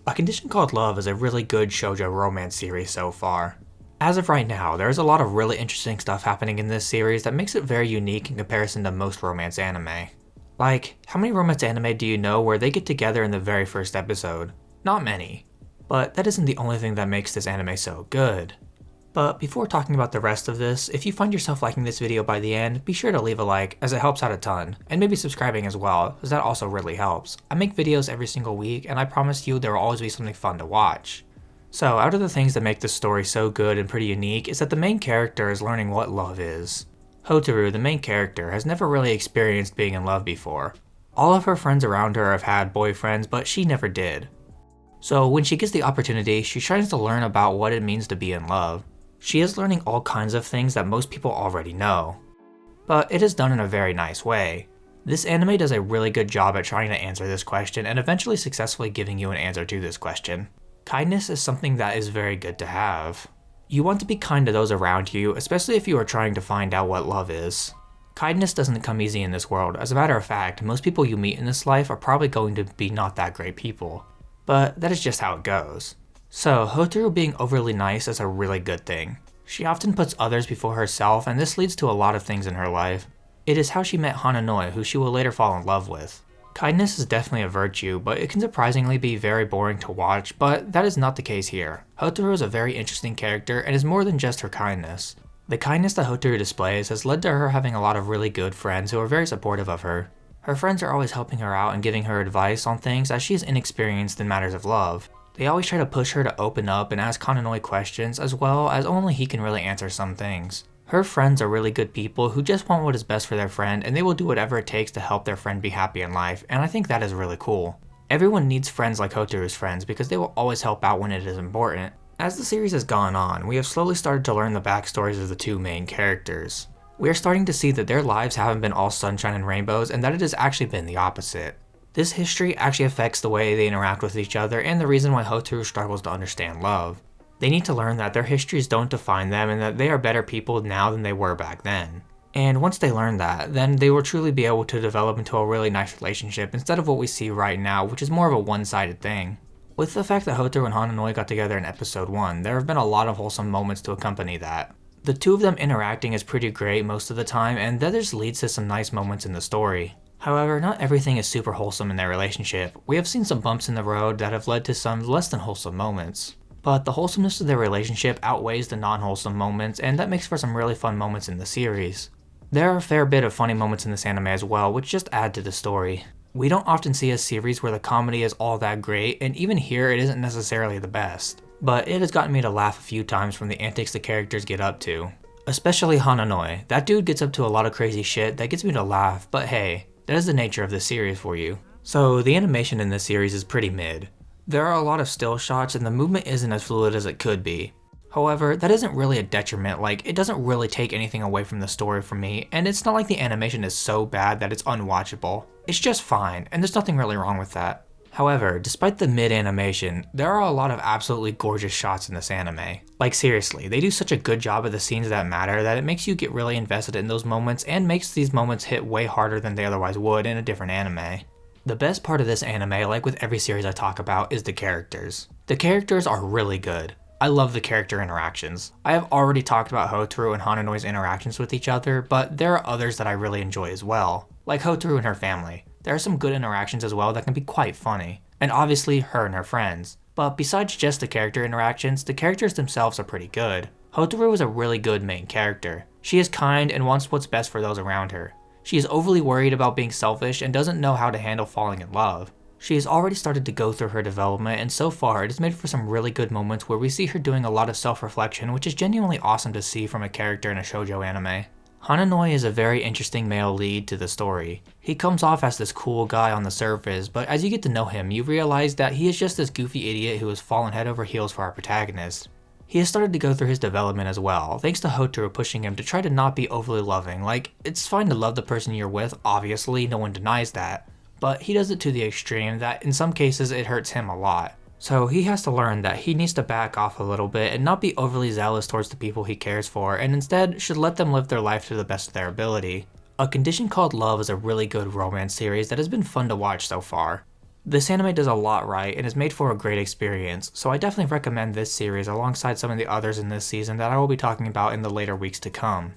A Condition Called Love is a really good shoujo romance series so far. As of right now, there is a lot of really interesting stuff happening in this series that makes it very unique in comparison to most romance anime. Like, how many romance anime do you know where they get together in the very first episode? Not many. But that isn't the only thing that makes this anime so good. But before talking about the rest of this, if you find yourself liking this video by the end, be sure to leave a like, as it helps out a ton, and maybe subscribing as well, as that also really helps. I make videos every single week, and I promise you there will always be something fun to watch. So, out of the things that make this story so good and pretty unique is that the main character is learning what love is. Hotaru, the main character, has never really experienced being in love before. All of her friends around her have had boyfriends, but she never did. So when she gets the opportunity, she tries to learn about what it means to be in love. She is learning all kinds of things that most people already know. But it is done in a very nice way. This anime does a really good job at trying to answer this question and eventually successfully giving you an answer to this question. Kindness is something that is very good to have. You want to be kind to those around you, especially if you are trying to find out what love is. Kindness doesn't come easy in this world. As a matter of fact, most people you meet in this life are probably going to be not that great people. But that is just how it goes. So, Hotaru being overly nice is a really good thing. She often puts others before herself, and this leads to a lot of things in her life. It is how she met Hananoi, who she will later fall in love with. Kindness is definitely a virtue, but it can surprisingly be very boring to watch, but that is not the case here. Hotaru is a very interesting character and is more than just her kindness. The kindness that Hotaru displays has led to her having a lot of really good friends who are very supportive of her. Her friends are always helping her out and giving her advice on things as she is inexperienced in matters of love. They always try to push her to open up and ask Hananoi questions, as well as only he can really answer some things. Her friends are really good people who just want what is best for their friend, and they will do whatever it takes to help their friend be happy in life, and I think that is really cool. Everyone needs friends like Hotaru's friends because they will always help out when it is important. As the series has gone on, we have slowly started to learn the backstories of the two main characters. We are starting to see that their lives haven't been all sunshine and rainbows, and that it has actually been the opposite. This history actually affects the way they interact with each other and the reason why Hotaru struggles to understand love. They need to learn that their histories don't define them and that they are better people now than they were back then. And once they learn that, then they will truly be able to develop into a really nice relationship instead of what we see right now, which is more of a one-sided thing. With the fact that Hotaru and Hananoi got together in episode 1, there have been a lot of wholesome moments to accompany that. The two of them interacting is pretty great most of the time, and that just leads to some nice moments in the story. However, not everything is super wholesome in their relationship. We have seen some bumps in the road that have led to some less than wholesome moments. But the wholesomeness of their relationship outweighs the non-wholesome moments, and that makes for some really fun moments in the series. There are a fair bit of funny moments in this anime as well, which just add to the story. We don't often see a series where the comedy is all that great, and even here it isn't necessarily the best. But it has gotten me to laugh a few times from the antics the characters get up to. Especially Hananoi. That dude gets up to a lot of crazy shit that gets me to laugh, but hey, that is the nature of this series for you. So the animation in this series is pretty mid. There are a lot of still shots and the movement isn't as fluid as it could be. However, that isn't really a detriment, like it doesn't really take anything away from the story for me, and it's not like the animation is so bad that it's unwatchable. It's just fine, and there's nothing really wrong with that. However, despite the mid animation, there are a lot of absolutely gorgeous shots in this anime. Like seriously, they do such a good job of the scenes that matter that it makes you get really invested in those moments and makes these moments hit way harder than they otherwise would in a different anime. The best part of this anime, like with every series I talk about, is the characters. The characters are really good. I love the character interactions. I have already talked about Hotaru and Hananoi's interactions with each other, but there are others that I really enjoy as well, like Hotaru and her family. There are some good interactions as well that can be quite funny, and obviously her and her friends. But besides just the character interactions, the characters themselves are pretty good. Hotaru is a really good main character. She is kind and wants what's best for those around her. She is overly worried about being selfish and doesn't know how to handle falling in love. She has already started to go through her development, and so far it has made for some really good moments where we see her doing a lot of self-reflection, which is genuinely awesome to see from a character in a shoujo anime. Hananoi is a very interesting male lead to the story. He comes off as this cool guy on the surface, but as you get to know him, you realize that he is just this goofy idiot who has fallen head over heels for our protagonist. He has started to go through his development as well, thanks to Hotaru pushing him to try to not be overly loving. Like, it's fine to love the person you're with, obviously, no one denies that. But he does it to the extreme that in some cases it hurts him a lot. So he has to learn that he needs to back off a little bit and not be overly zealous towards the people he cares for, and instead should let them live their life to the best of their ability. A Condition Called Love is a really good romance series that has been fun to watch so far. This anime does a lot right and is made for a great experience, so I definitely recommend this series alongside some of the others in this season that I will be talking about in the later weeks to come.